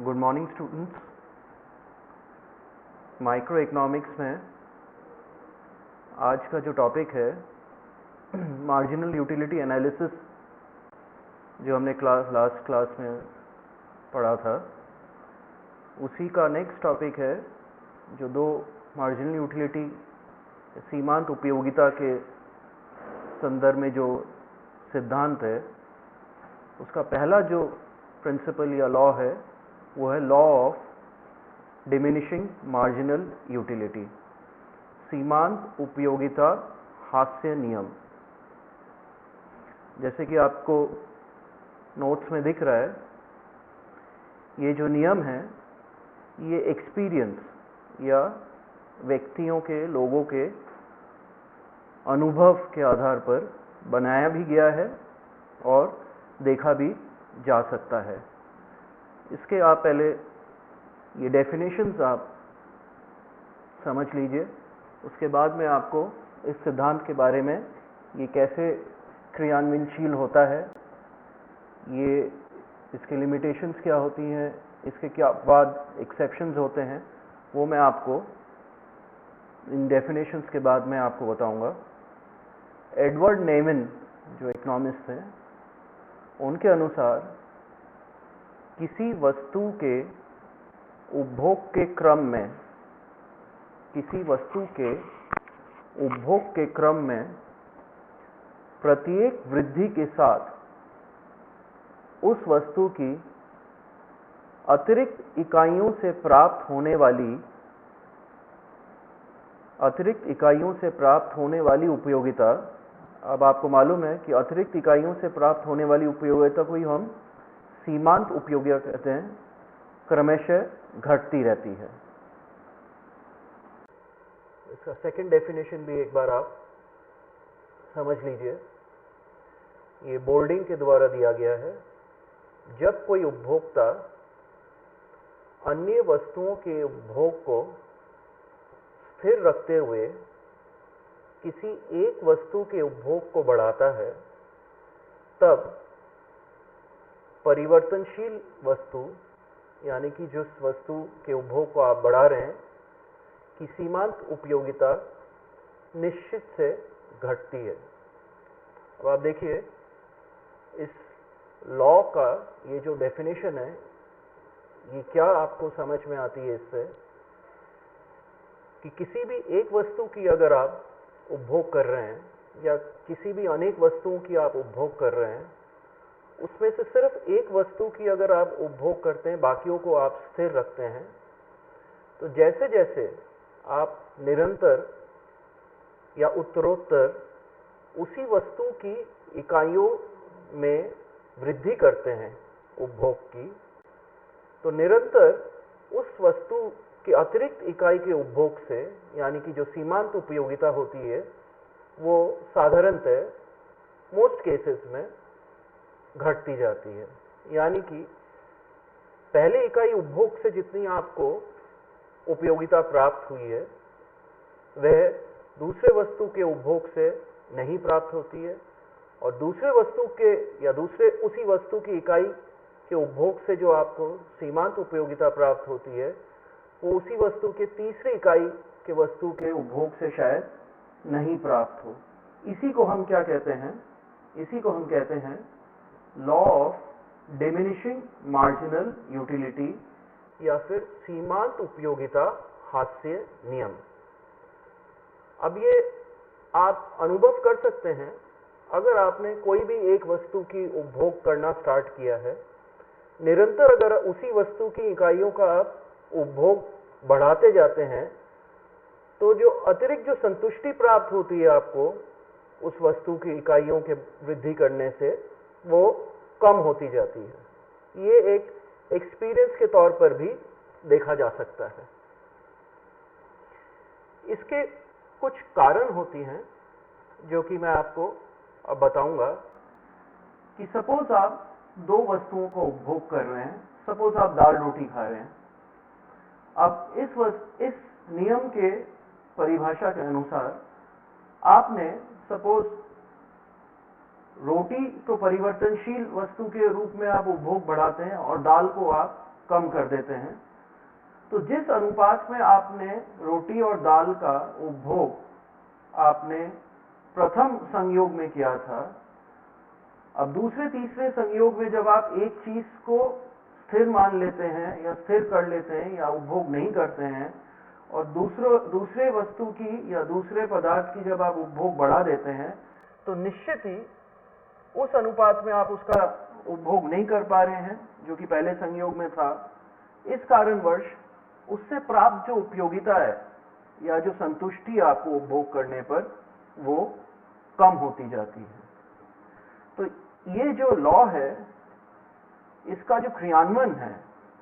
Good morning students. Micro economics में आज का जो टॉपिक है मार्जिनल यूटिलिटी एनालिसिस, जो हमने लास्ट क्लास में पढ़ा था, उसी का नेक्स्ट टॉपिक है जो दो मार्जिनल यूटिलिटी सीमांत उपयोगिता के संदर्भ में जो सिद्धांत है, उसका पहला जो प्रिंसिपल या लॉ है वो है law of diminishing marginal utility, सीमांत उपयोगिता हास्य नियम। जैसे कि आपको नोट्स में दिख रहा है, ये जो नियम है ये एक्सपीरियंस या व्यक्तियों के, लोगों के अनुभव के आधार पर बनाया भी गया है और देखा भी जा सकता है। इसके आप पहले ये डेफिनेशंस आप समझ लीजिए, उसके बाद में आपको इस सिद्धांत के बारे में ये कैसे क्रियान्वयनशील होता है, ये इसके लिमिटेशंस क्या होती हैं, इसके क्या बाद एक्सेप्शंस होते हैं, वो मैं आपको इन डेफिनेशंस के बाद में आपको बताऊंगा। एडवर्ड नेमन जो इकोनॉमिस्ट हैं, उनके अनुसार किसी वस्तु के उपभोग के क्रम में, किसी वस्तु के उपभोग के क्रम में प्रत्येक वृद्धि के साथ उस वस्तु की अतिरिक्त इकाइयों से प्राप्त होने वाली उपयोगिता, अब आपको मालूम है कि अतिरिक्त इकाइयों से प्राप्त होने वाली उपयोगिता को ही हम सीमांत उपयोगिता कहते हैं, क्रमशः घटती रहती है। इसका सेकंड डेफिनेशन भी एक बार आप समझ लीजिए, ये बोल्डिंग के द्वारा दिया गया है। जब कोई उपभोक्ता अन्य वस्तुओं के उपभोग को स्थिर रखते हुए किसी एक वस्तु के उपभोग को बढ़ाता है, तब परिवर्तनशील वस्तु, यानी कि जिस वस्तु के उपभोग को आप बढ़ा रहे हैं, की सीमांत उपयोगिता निश्चित से घटती है। अब आप देखिए, इस लॉ का ये जो डेफिनेशन है, ये क्या आपको समझ में आती है इससे, कि किसी भी एक वस्तु की अगर आप उपभोग कर रहे हैं या किसी भी अनेक वस्तुओं की आप उपभोग कर रहे हैं, उसमें से सिर्फ एक वस्तु की अगर आप उपभोग करते हैं, बाकियों को आप स्थिर रखते हैं, तो जैसे जैसे आप निरंतर या उत्तरोत्तर उसी वस्तु की इकाइयों में वृद्धि करते हैं उपभोग की, तो निरंतर उस वस्तु की अतिरिक्त इकाई के उपभोग से, यानी कि जो सीमांत उपयोगिता होती है, वो साधारणतः मोस्ट केसेस में घटती जाती है। यानी कि पहले इकाई उपभोग से जितनी आपको उपयोगिता प्राप्त हुई है, वह दूसरे वस्तु के उपभोग से नहीं प्राप्त होती है, और दूसरे वस्तु के या दूसरे उसी वस्तु की इकाई के उपभोग से जो आपको सीमांत उपयोगिता प्राप्त होती है, वो उसी वस्तु के तीसरी इकाई के वस्तु के उपभोग से शायद नहीं प्राप्त हो। इसी को हम क्या कहते हैं? इसी को हम कहते हैं law of diminishing marginal utility, या फिर सीमांत उपयोगिता हास्य नियम। अब ये आप अनुभव कर सकते हैं, अगर आपने कोई भी एक वस्तु की उपभोग करना स्टार्ट किया है, निरंतर अगर उसी वस्तु की इकाइयों का आप उपभोग बढ़ाते जाते हैं, तो जो अतिरिक्त जो संतुष्टि प्राप्त होती है आपको उस वस्तु की इकाइयों के वृद्धि करने से, वो कम होती जाती है। ये एक एक्सपीरियंस के तौर पर भी देखा जा सकता है। इसके कुछ कारण होती हैं जो कि मैं आपको अब बताऊंगा। कि सपोज आप दो वस्तुओं को उपभोग कर रहे हैं, सपोज आप दाल रोटी खा रहे हैं। अब इस नियम के परिभाषा के अनुसार आपने सपोज रोटी तो परिवर्तनशील वस्तु के रूप में आप उपभोग बढ़ाते हैं और दाल को आप कम कर देते हैं। तो जिस अनुपात में आपने रोटी और दाल का उपभोग आपने प्रथम संयोग में किया था, अब दूसरे तीसरे संयोग में जब आप एक चीज को स्थिर मान लेते हैं या स्थिर कर लेते हैं या उपभोग नहीं करते हैं, और दूसरे वस्तु की या दूसरे पदार्थ की जब आप उपभोग बढ़ा देते हैं, तो निश्चित ही उस अनुपात में आप उसका उपभोग नहीं कर पा रहे हैं जो कि पहले संयोग में था। इस कारणवश उससे प्राप्त जो उपयोगिता है या जो संतुष्टि आपको उपभोग करने पर, वो कम होती जाती है। तो ये जो लॉ है, इसका जो क्रियान्वयन है,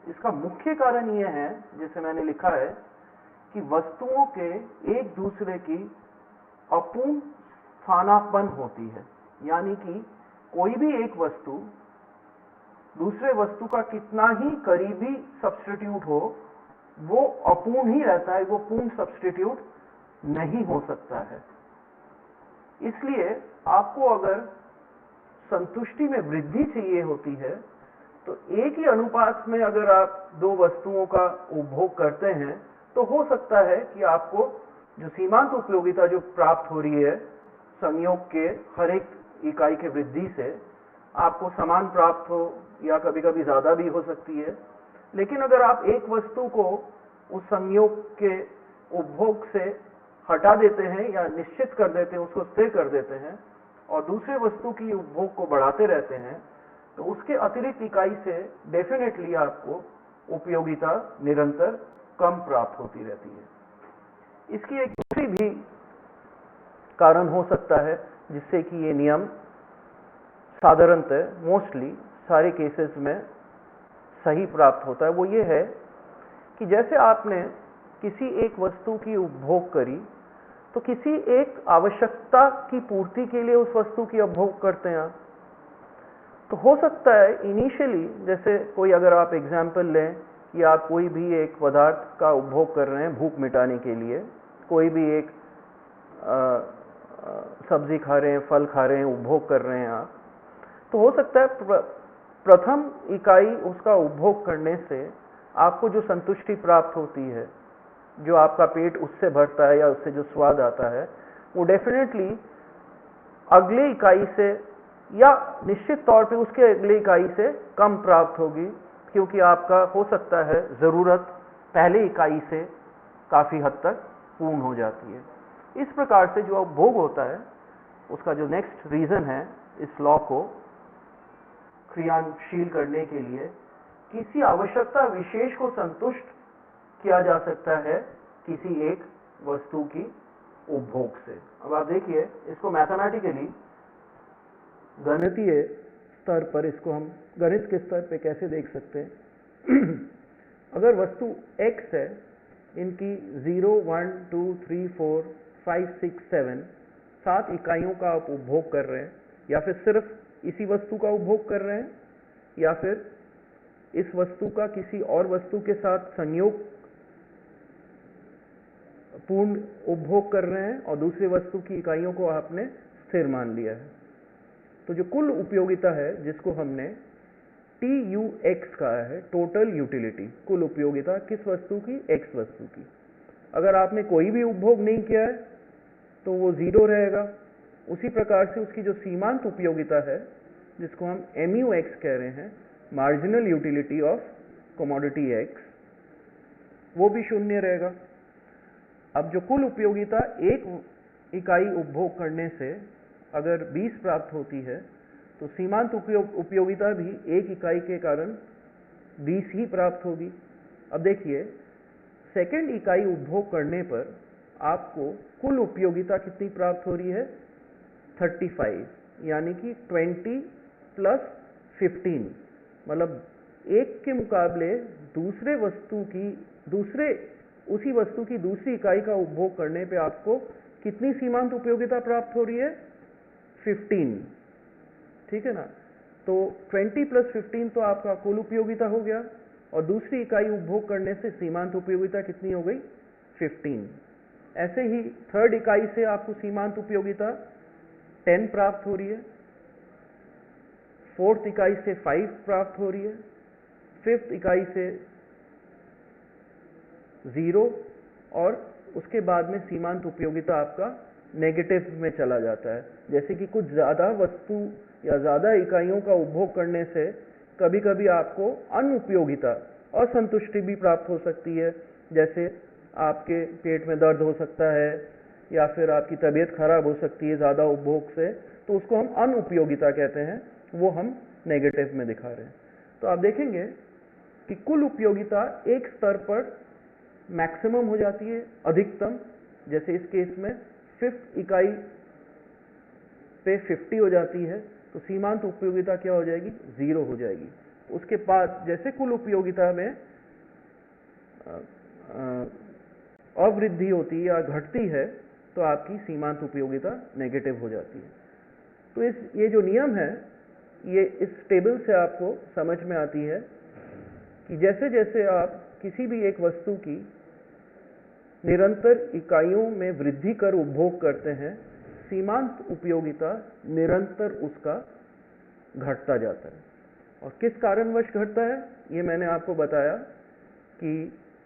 इसका मुख्य कारण ये है, जैसे मैंने लिखा है, कि वस्तुओं के एक दूसरे की अपूर्ण स्थानापन्न होती है। यानी कि कोई भी एक वस्तु दूसरे वस्तु का कितना ही करीबी सब्स्टिट्यूट हो, वो अपूर्ण ही रहता है, वो पूर्ण सब्स्टिट्यूट नहीं हो सकता है। इसलिए आपको अगर संतुष्टि में वृद्धि चाहिए होती है, तो एक ही अनुपात में अगर आप दो वस्तुओं का उपभोग करते हैं, तो हो सकता है कि आपको जो सीमांत उपयोगिता जो प्राप्त हो रही है संयोग के हर एक इकाई के वृद्धि से, आपको समान प्राप्त हो या कभी कभी ज्यादा भी हो सकती है। लेकिन अगर आप एक वस्तु को उस संयोग के उपभोग से हटा देते हैं या निश्चित कर देते हैं, उसको स्थिर कर देते हैं, और दूसरे वस्तु की उपभोग को बढ़ाते रहते हैं, तो उसके अतिरिक्त इकाई से डेफिनेटली आपको उपयोगिता निरंतर कम प्राप्त होती रहती है। इसकी एक दूसरी भी कारण हो सकता है जिससे कि ये नियम साधारणतः मोस्टली सारे केसेस में सही प्राप्त होता है। वो ये है कि जैसे आपने किसी एक वस्तु की उपभोग करी, तो किसी एक आवश्यकता की पूर्ति के लिए उस वस्तु की उपभोग करते हैं। तो हो सकता है इनिशियली, जैसे कोई अगर आप एग्जाम्पल लें कि आप कोई भी एक पदार्थ का उपभोग कर रहे हैं भूख मिटाने के लिए, कोई भी एक सब्जी खा रहे हैं, फल खा रहे हैं, उपभोग कर रहे हैं आप, तो हो सकता है प्रथम इकाई उसका उपभोग करने से आपको जो संतुष्टि प्राप्त होती है, जो आपका पेट उससे भरता है या उससे जो स्वाद आता है, वो डेफिनेटली अगले इकाई से या निश्चित तौर पे उसके अगले इकाई से कम प्राप्त होगी, क्योंकि आपका हो सकता है ज़रूरत पहले इकाई से काफ़ी हद तक पूर्ण हो जाती है। इस प्रकार से जो उपभोग होता है, उसका जो नेक्स्ट रीज़न है इस लॉ को क्रियाशील करने के लिए, किसी आवश्यकता विशेष को संतुष्ट किया जा सकता है किसी एक वस्तु की उपभोग से। अब आप देखिए, इसको मैथमेटिकली गणितीय स्तर पर इसको हम गणित के स्तर पे कैसे देख सकते हैं। अगर वस्तु x है, इनकी 0, 1, 2, 3, 4, 5, 6, 7 7 इकाइयों का आप उपभोग कर रहे हैं, या फिर सिर्फ इसी वस्तु का उपभोग कर रहे हैं, या फिर इस वस्तु का किसी और वस्तु के साथ संयोग पूर्ण उपभोग कर रहे हैं और दूसरी वस्तु की इकाइयों को आपने स्थिर मान लिया है। तो जो कुल उपयोगिता है, जिसको हमने TUX कहा है, टोटल यूटिलिटी, कुल उपयोगिता किस वस्तु की, X वस्तु की। अगर आपने कोई भी उपभोग नहीं किया है तो वो 0 रहेगा। उसी प्रकार से उसकी जो सीमांत उपयोगिता है, जिसको हम MUX कह रहे हैं, marginal utility of commodity X, वो भी 0 रहेगा। अब जो कुल उपयोगिता एक इकाई उपभोग करने से अगर 20 प्राप्त होती है, तो सीमांत उपयोगिता भी एक इकाई के कारण 20 ही प्राप्त होगी। अब देखिए, सेकेंड इकाई उपभोग करने पर आपको कुल उपयोगिता कितनी प्राप्त हो रही है, 35, यानी कि 20 + 15, मतलब एक के मुकाबले उसी वस्तु की दूसरी इकाई का उपभोग करने पे आपको कितनी सीमांत उपयोगिता प्राप्त हो रही है, 15। ठीक है ना। तो 20 + 15 तो आपका कुल उपयोगिता हो गया, और दूसरी इकाई उपभोग करने से सीमांत उपयोगिता कितनी हो गई, 15। ऐसे ही थर्ड इकाई से आपको सीमांत उपयोगिता 10 प्राप्त हो रही है, फोर्थ इकाई से 5 प्राप्त हो रही है, 5th इकाई से 0 और उसके बाद में सीमांत उपयोगिता आपका नेगेटिव में चला जाता है। जैसे कि कुछ ज़्यादा वस्तु या ज़्यादा इकाइयों का उपभोग करने से कभी कभी आपको अनुपयोगिता, असंतुष्टि भी प्राप्त हो सकती है। जैसे आपके पेट में दर्द हो सकता है या फिर आपकी तबीयत खराब हो सकती है ज़्यादा उपभोग से, तो उसको हम अनुपयोगिता कहते हैं, वो हम नेगेटिव में दिखा रहे हैं। तो आप देखेंगे कि कुल उपयोगिता एक स्तर पर मैक्सिमम हो जाती है, अधिकतम। जैसे इस केस में 5th इकाई पे 50 हो जाती है, तो सीमांत उपयोगिता क्या हो जाएगी? 0 हो जाएगी। उसके बाद जैसे कुल उपयोगिता में अवृद्धि होती है या घटती है, तो आपकी सीमांत उपयोगिता नेगेटिव हो जाती है। तो ये जो नियम है, ये इस टेबल से आपको समझ में आती है कि जैसे जैसे आप किसी भी एक वस्तु की निरंतर इकाइयों में वृद्धि कर उपभोग करते हैं, सीमांत उपयोगिता निरंतर उसका घटता जाता है। और किस कारणवश घटता है, ये मैंने आपको बताया कि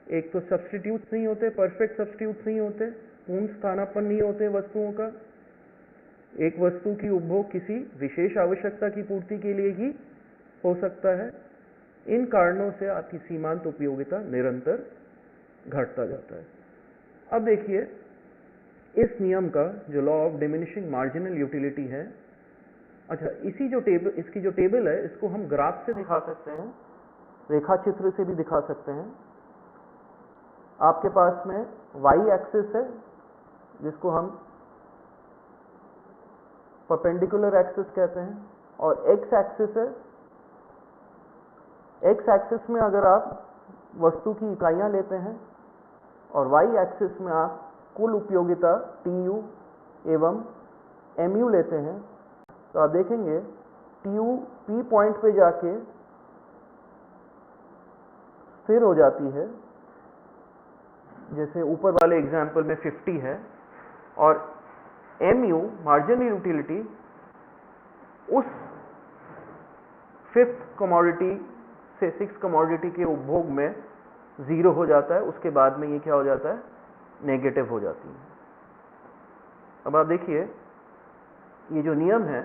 एक तो सब्स्टिट्यूट्स नहीं होते, परफेक्ट सब्स्टिट्यूट्स नहीं होते, पूर्ण स्थानापन्न नहीं होते वस्तुओं का। एक वस्तु की उपभोग किसी विशेष आवश्यकता की पूर्ति के लिए ही हो सकता है। इन कारणों से आपकी सीमांत उपयोगिता निरंतर घटता जाता है। अब देखिए, इस नियम का जो law of diminishing marginal utility है, अच्छा, इसकी जो टेबल है, इसको हम ग्राफ से दिखा सकते हैं, रेखा चित्र से भी दिखा सकते हैं। आपके पास में वाई एक्सिस है, जिसको हम परपेंडिकुलर एक्सिस कहते हैं, और एक्स एक्सिस है। एक्स एक्सिस में अगर आप वस्तु की इकाइयां लेते हैं और वाई एक्सिस में आप कुल उपयोगिता TU एवं MU लेते हैं, तो आप देखेंगे TU P पॉइंट पे जाके स्थिर हो जाती है, जैसे ऊपर वाले एग्जाम्पल में 50 है, और MU मार्जिनल यूटिलिटी उस 5th कमोडिटी से 6th कमोडिटी के उपभोग में 0 हो जाता है। उसके बाद में ये क्या हो जाता है? नेगेटिव हो जाती है। अब आप देखिए, ये जो नियम है,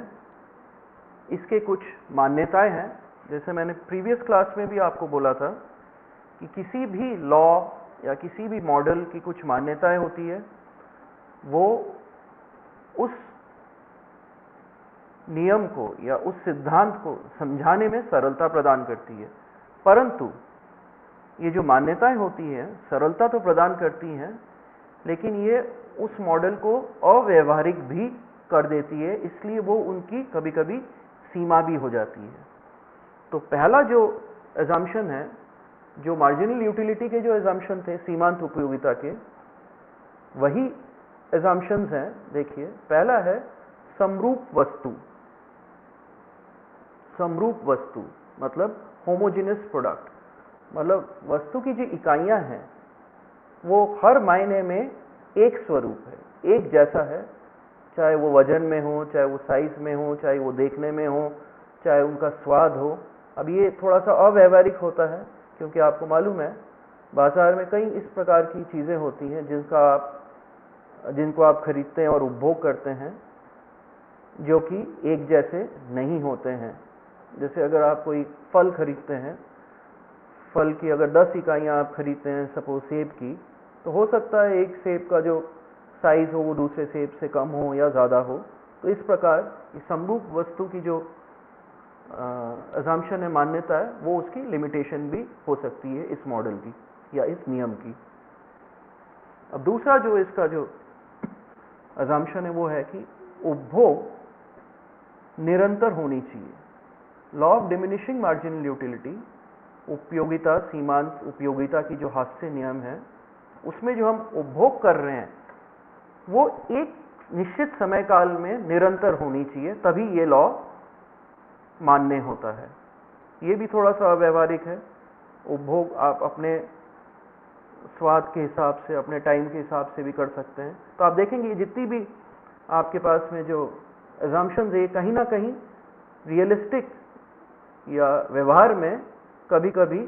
इसके कुछ मान्यताएं हैं। जैसे मैंने प्रीवियस क्लास में भी आपको बोला था कि किसी भी लॉ या किसी भी मॉडल की कुछ मान्यताएं होती है, वो उस नियम को या उस सिद्धांत को समझाने में सरलता प्रदान करती है। परंतु ये जो मान्यताएं होती हैं, सरलता तो प्रदान करती हैं, लेकिन ये उस मॉडल को अव्यवहारिक भी कर देती है, इसलिए वो उनकी कभी कभी सीमा भी हो जाती है। तो पहला जो अजम्पशन है, जो मार्जिनल यूटिलिटी के जो अजम्पशन थे सीमांत उपयोगिता के, वही अजम्पशंस हैं। देखिए, पहला है समरूप वस्तु। समरूप वस्तु मतलब होमोजेनियस प्रोडक्ट, मतलब वस्तु की जो इकाइयां हैं वो हर मायने में एक स्वरूप है, एक जैसा है, चाहे वो वजन में हो, चाहे वो साइज में हो, चाहे वो देखने में हो, चाहे उनका स्वाद हो। अब ये थोड़ा सा अव्यवहारिक होता है, क्योंकि आपको मालूम है बाजार में कई इस प्रकार की चीज़ें होती हैं जिनको आप खरीदते हैं और उपभोग करते हैं, जो कि एक जैसे नहीं होते हैं। जैसे अगर आप कोई फल खरीदते हैं, फल की अगर 10 इकाइयाँ आप खरीदते हैं, सपोज सेब की, तो हो सकता है एक सेब का जो साइज हो वो दूसरे सेब से कम हो या ज़्यादा हो। तो इस प्रकार समरूप वस्तु की जो अजम्पशन है, मान्यता है, वो उसकी लिमिटेशन भी हो सकती है इस मॉडल की या इस नियम की। अब दूसरा जो इसका जो अजम्पशन है वो है कि उपभोग निरंतर होनी चाहिए। Law of diminishing marginal utility, उपयोगिता सीमांत उपयोगिता की जो हास्य नियम है, उसमें जो हम उपभोग कर रहे हैं वो एक निश्चित समय काल में निरंतर होनी चाहिए, तभी ये लॉ मान्य होता है। ये भी थोड़ा सा अव्यवहारिक है। उपभोग आप अपने स्वाद के हिसाब से, अपने टाइम के हिसाब से भी कर सकते हैं। तो आप देखेंगे जितनी भी आपके पास में जो अजम्पशंस है, कहीं ना कहीं रियलिस्टिक या व्यवहार में कभी कभी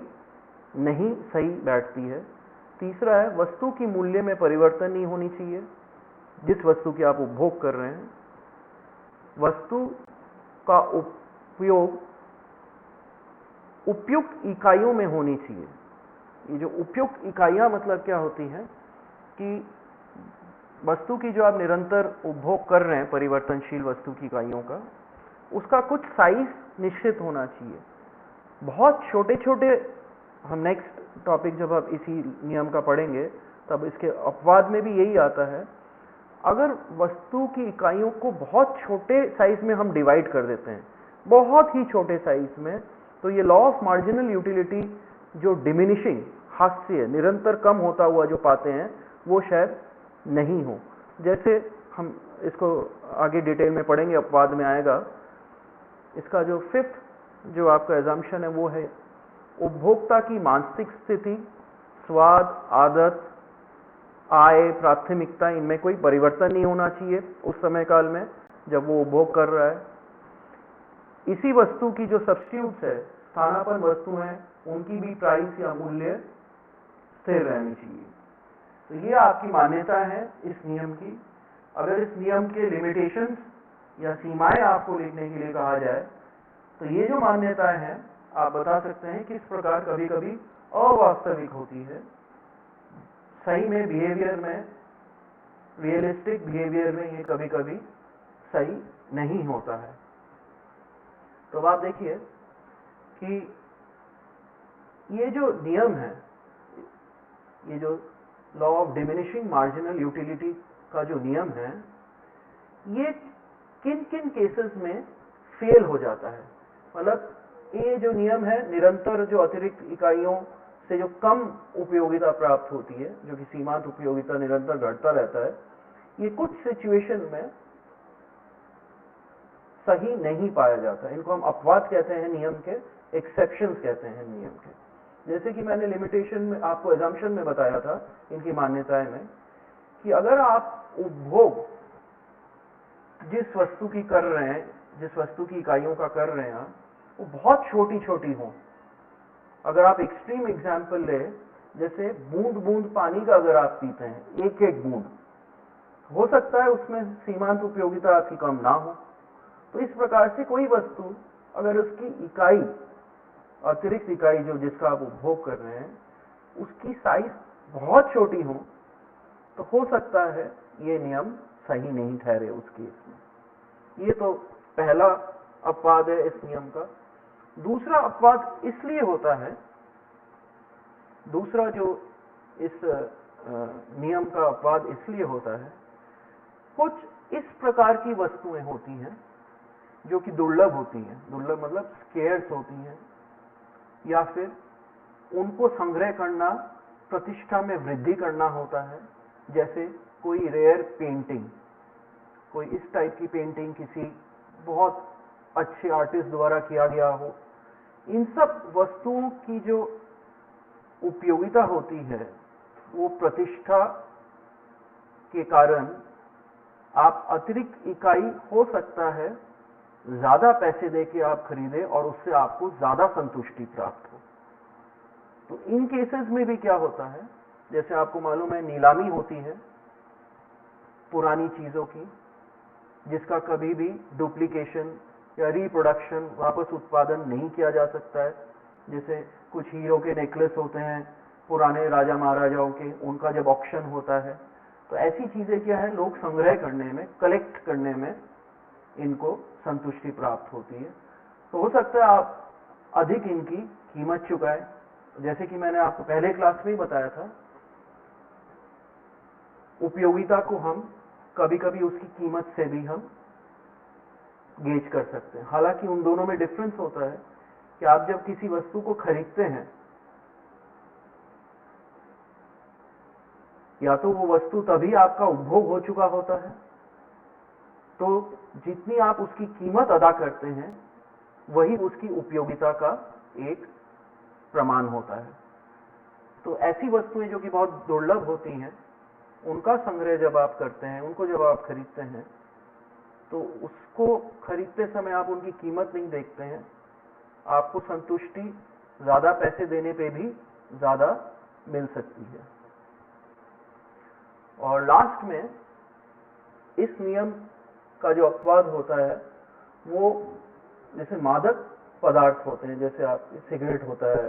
नहीं सही बैठती है। तीसरा है वस्तु की मूल्य में परिवर्तन नहीं होनी चाहिए। जिस वस्तु की आप उपभोग कर रहे हैं, वस्तु का उपयोग उपयुक्त इकाइयों में होनी चाहिए। ये जो उपयुक्त इकाइयां मतलब क्या होती हैं कि वस्तु की जो आप निरंतर उपभोग कर रहे हैं, परिवर्तनशील वस्तु की इकाइयों का, उसका कुछ साइज निश्चित होना चाहिए। बहुत छोटे छोटे, हम नेक्स्ट टॉपिक जब आप इसी नियम का पढ़ेंगे तब इसके अपवाद में भी यही आता है। अगर वस्तु की इकाइयों को बहुत छोटे साइज में हम डिवाइड कर देते हैं, बहुत ही छोटे साइज में, तो ये लॉ ऑफ मार्जिनल यूटिलिटी जो डिमिनिशिंग, हास्य, निरंतर कम होता हुआ जो पाते हैं, वो शायद नहीं हो। जैसे हम इसको आगे डिटेल में पढ़ेंगे, अपवाद में आएगा। इसका जो फिफ्थ जो आपका एजम्पशन है वो है उपभोक्ता की मानसिक स्थिति, स्वाद, आदत, आय, प्राथमिकता, इनमें कोई परिवर्तन नहीं होना चाहिए उस समय काल में जब वो उपभोग कर रहा है। इसी वस्तु की जो सब्स्टिट्यूट्स है, स्थानापन्न वस्तु हैं, उनकी भी प्राइस या मूल्य स्थिर रहनी चाहिए। तो ये आपकी मान्यता है इस नियम की। अगर इस नियम के लिमिटेशंस या सीमाएं आपको लिखने के लिए कहा जाए, तो ये जो मान्यताएं हैं आप बता सकते हैं किस प्रकार कभी कभी अवास्तविक होती है। सही में बिहेवियर में, रियलिस्टिक बिहेवियर में ये कभी कभी सही नहीं होता है। तो आप देखिए कि ये जो नियम है, ये जो law of diminishing marginal utility का जो नियम है, ये किन किन केसेस में फेल हो जाता है। मतलब ये जो नियम है, निरंतर जो अतिरिक्त इकाइयों से जो कम उपयोगिता प्राप्त होती है, जो कि सीमांत उपयोगिता निरंतर घटता रहता है, ये कुछ सिचुएशन में सही नहीं पाया जाता। इनको हम अपवाद कहते हैं नियम के, एक्सेप्शंस कहते हैं नियम के। जैसे कि मैंने लिमिटेशन में आपको एजम्पशन में बताया था इनकी मान्यताएं में, कि अगर आप उपभोग जिस वस्तु की कर रहे हैं, जिस वस्तु की इकाइयों का कर रहे हैं, वो बहुत छोटी छोटी हो। अगर आप एक्सट्रीम एग्जाम्पल ले, जैसे बूंद बूंद पानी का अगर आप पीते हैं, एक एक बूंद, हो सकता है उसमें सीमांत उपयोगिता आपकी कम ना हो। तो इस प्रकार से कोई वस्तु अगर उसकी इकाई, अतिरिक्त इकाई जो जिसका आप उपभोग कर रहे हैं, उसकी साइज बहुत छोटी हो, तो हो सकता है ये नियम सही नहीं ठहरे उस केस में। ये तो पहला अपवाद है इस नियम का। दूसरा अपवाद इसलिए होता है, दूसरा जो इस नियम का अपवाद इसलिए होता है, कुछ इस प्रकार की वस्तुएं होती हैं जो कि दुर्लभ होती हैं। दुर्लभ मतलब स्केर्स होती हैं, या फिर उनको संग्रह करना, प्रतिष्ठा में वृद्धि करना होता है। जैसे कोई रेयर पेंटिंग, कोई इस टाइप की पेंटिंग किसी बहुत अच्छे आर्टिस्ट द्वारा किया गया हो। इन सब वस्तुओं की जो उपयोगिता होती है, वो प्रतिष्ठा के कारण आप अतिरिक्त इकाई हो सकता है ज्यादा पैसे देके आप खरीदें और उससे आपको ज्यादा संतुष्टि प्राप्त हो। तो इन केसेस में भी क्या होता है, जैसे आपको मालूम है नीलामी होती है पुरानी चीजों की, जिसका कभी भी डुप्लीकेशन या रिप्रोडक्शन, वापस उत्पादन नहीं किया जा सकता है। जैसे कुछ हीरो के नेकलेस होते हैं पुराने राजा महाराजाओं के, उनका जब ऑक्शन होता है, तो ऐसी चीजें क्या है, लोग संग्रह करने में, कलेक्ट करने में इनको संतुष्टि प्राप्त होती है। तो हो सकता है आप अधिक इनकी कीमत चुकाएं। जैसे कि मैंने आपको पहले क्लास में ही बताया था, उपयोगिता को हम कभी कभी उसकी कीमत से भी हम गेज कर सकते हैं। हालांकि उन दोनों में डिफरेंस होता है कि आप जब किसी वस्तु को खरीदते हैं, या तो वो वस्तु तभी आपका उपभोग हो चुका होता है, तो जितनी आप उसकी कीमत अदा करते हैं वही उसकी उपयोगिता का एक प्रमाण होता है। तो ऐसी वस्तुएं जो कि बहुत दुर्लभ होती हैं, उनका संग्रह जब आप करते हैं, उनको जब आप खरीदते हैं, तो उसको खरीदते समय आप उनकी कीमत नहीं देखते हैं, आपको संतुष्टि ज्यादा पैसे देने पे भी ज्यादा मिल सकती है। और लास्ट में इस नियम का जो अपवाद होता है वो जैसे मादक पदार्थ होते हैं, जैसे आप सिगरेट होता है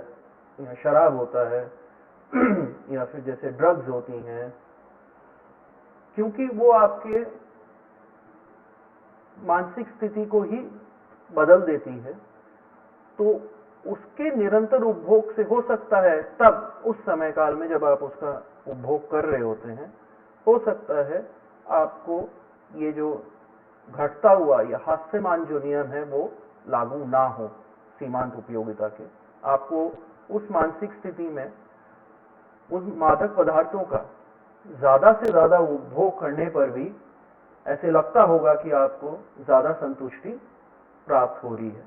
या शराब होता है या फिर जैसे ड्रग्स होती हैं, क्योंकि वो आपके मानसिक स्थिति को ही बदल देती है, तो उसके निरंतर उपभोग से हो सकता है तब उस समय काल में जब आप उसका उपभोग कर रहे होते हैं, हो सकता है आपको ये जो घटता हुआ या हास्यमान जो नियम है वो लागू ना हो सीमांत उपयोगिता के। आपको उस मानसिक स्थिति में उन मादक पदार्थों का ज्यादा से ज्यादा उपभोग करने पर भी ऐसे लगता होगा कि आपको ज्यादा संतुष्टि प्राप्त हो रही है।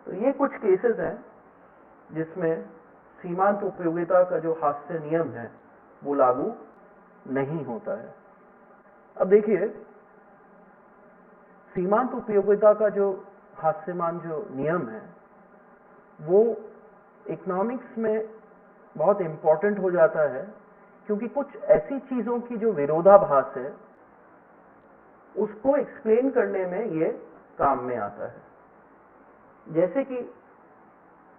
तो ये कुछ केसेस हैं जिसमें सीमांत उपयोगिता का जो हास्य नियम है वो लागू नहीं होता है। अब देखिए, सीमांत उपयोगिता का जो हास्यमान जो नियम है वो इकोनॉमिक्स में बहुत इंपॉर्टेंट हो जाता है, क्योंकि कुछ ऐसी चीजों की जो विरोधाभास है उसको एक्सप्लेन करने में ये काम में आता है। जैसे कि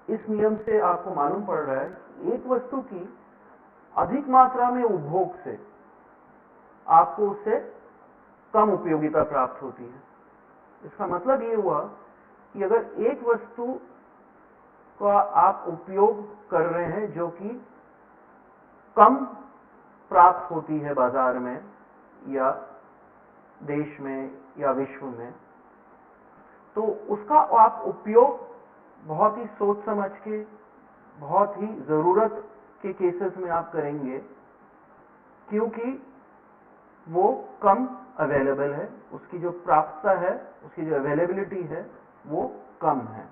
इस नियम से आपको मालूम पड़ रहा है एक वस्तु की अधिक मात्रा में उपभोग से आपको उससे कम उपयोगिता प्राप्त होती है। इसका मतलब ये हुआ कि अगर एक वस्तु का आप उपयोग कर रहे हैं जो कि कम प्राप्त होती है बाजार में या देश में या विश्व में, तो उसका आप उपयोग बहुत ही सोच समझ के, बहुत ही जरूरत के केसेस में आप करेंगे, क्योंकि वो कम अवेलेबल है, उसकी जो प्राप्यता है, उसकी जो अवेलेबिलिटी है वो कम है।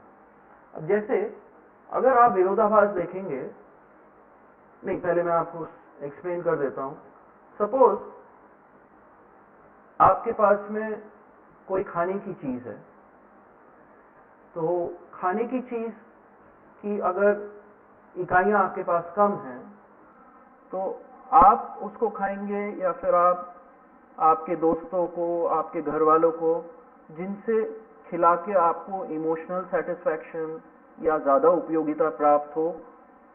अब जैसे अगर आप विरोधाभास देखेंगे, नहीं पहले मैं आपको एक्सप्लेन कर देता हूं। सपोज आपके पास में कोई खाने की चीज है, तो खाने की चीज की अगर इकाइयां आपके पास कम हैं तो आप उसको खाएंगे या फिर आप आपके दोस्तों को, आपके घर वालों को जिनसे खिला के आपको इमोशनल सेटिस्फैक्शन या ज्यादा उपयोगिता प्राप्त हो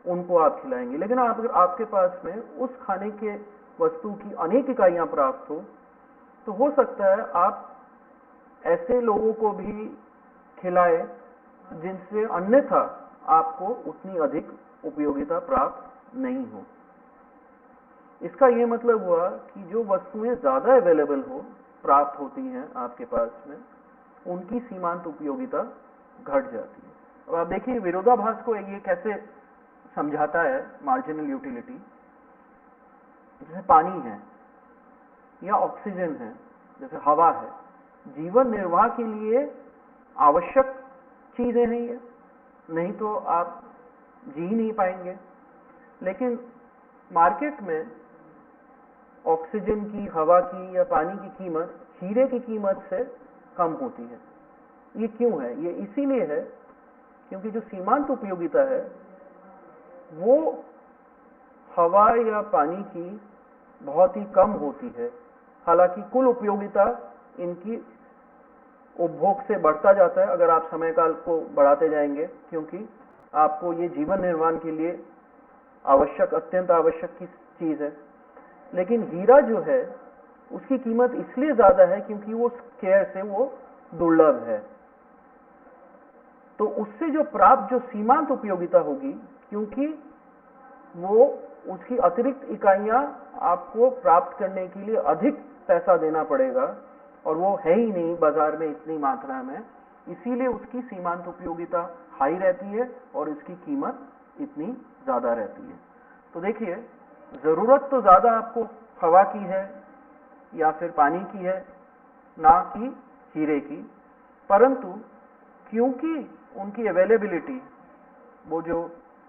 उनको आप खिलाएंगे। लेकिन अगर आपके पास में उस खाने के वस्तु की अनेक इकाइयां प्राप्त तो हो सकता है आप ऐसे लोगों को भी खिलाए जिनसे अन्यथा आपको उतनी अधिक उपयोगिता प्राप्त नहीं हो। इसका यह मतलब हुआ कि जो वस्तुएं ज्यादा अवेलेबल हो, प्राप्त होती हैं आपके पास में, उनकी सीमांत उपयोगिता घट जाती है। अब आप देखिए विरोधाभास को ये कैसे समझाता है मार्जिनल यूटिलिटी। जैसे पानी है या ऑक्सीजन है, जैसे हवा है, जीवन निर्वाह के लिए आवश्यक चीजें हैं ये, नहीं तो आप जी ही नहीं पाएंगे। लेकिन मार्केट में ऑक्सीजन की, हवा की या पानी की कीमत हीरे की कीमत से कम होती है। ये क्यों है? ये इसीलिए है क्योंकि जो सीमांत उपयोगिता है वो हवा या पानी की बहुत ही कम होती है। हालांकि कुल उपयोगिता इनकी उपभोग से बढ़ता जाता है अगर आप समय काल को बढ़ाते जाएंगे, क्योंकि आपको ये जीवन निर्माण के लिए आवश्यक, अत्यंत आवश्यक की चीज है। लेकिन हीरा जो है उसकी कीमत इसलिए ज्यादा है क्योंकि वो स्केर्स है, वो दुर्लभ है। तो उससे जो प्राप्त जो सीमांत उपयोगिता होगी, क्योंकि वो उसकी अतिरिक्त इकाइयां आपको प्राप्त करने के लिए अधिक पैसा देना पड़ेगा और वो है ही नहीं बाजार में इतनी मात्रा में, इसीलिए उसकी सीमांत उपयोगिता हाई रहती है और इसकी कीमत इतनी ज्यादा रहती है। तो देखिए, जरूरत तो ज्यादा आपको हवा की है या फिर पानी की है, ना कि हीरे की, परंतु क्योंकि उनकी अवेलेबिलिटी, वो जो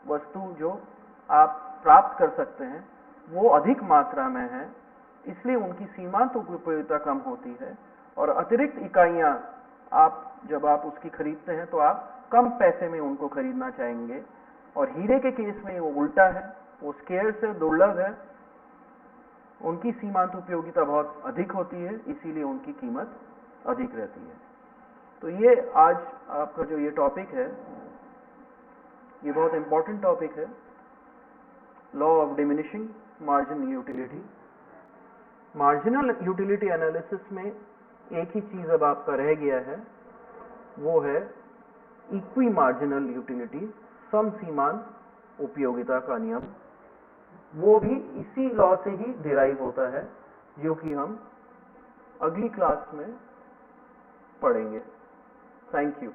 वस्तु जो आप प्राप्त कर सकते हैं वो अधिक मात्रा में है, इसलिए उनकी सीमांत उपयोगिता कम होती है और अतिरिक्त इकाइयां आप जब आप उसकी खरीदते हैं तो आप कम पैसे में उनको खरीदना चाहेंगे, और हीरे के केस में वो उल्टा है, वो स्केर्स है, दुर्लभ है, उनकी सीमांत उपयोगिता बहुत अधिक होती है, इसीलिए उनकी कीमत अधिक रहती है। तो ये आज आपका जो ये टॉपिक है, ये बहुत इंपॉर्टेंट टॉपिक है, law of diminishing margin utility. Marginal utility analysis में एक ही चीज अब आपका रह गया है, वो है इक्वी मार्जिनल यूटिलिटी, समसीमान उपयोगिता का नियम। वो भी इसी लॉ से ही डिराइव होता है, जो कि हम अगली क्लास में पढ़ेंगे। Thank you.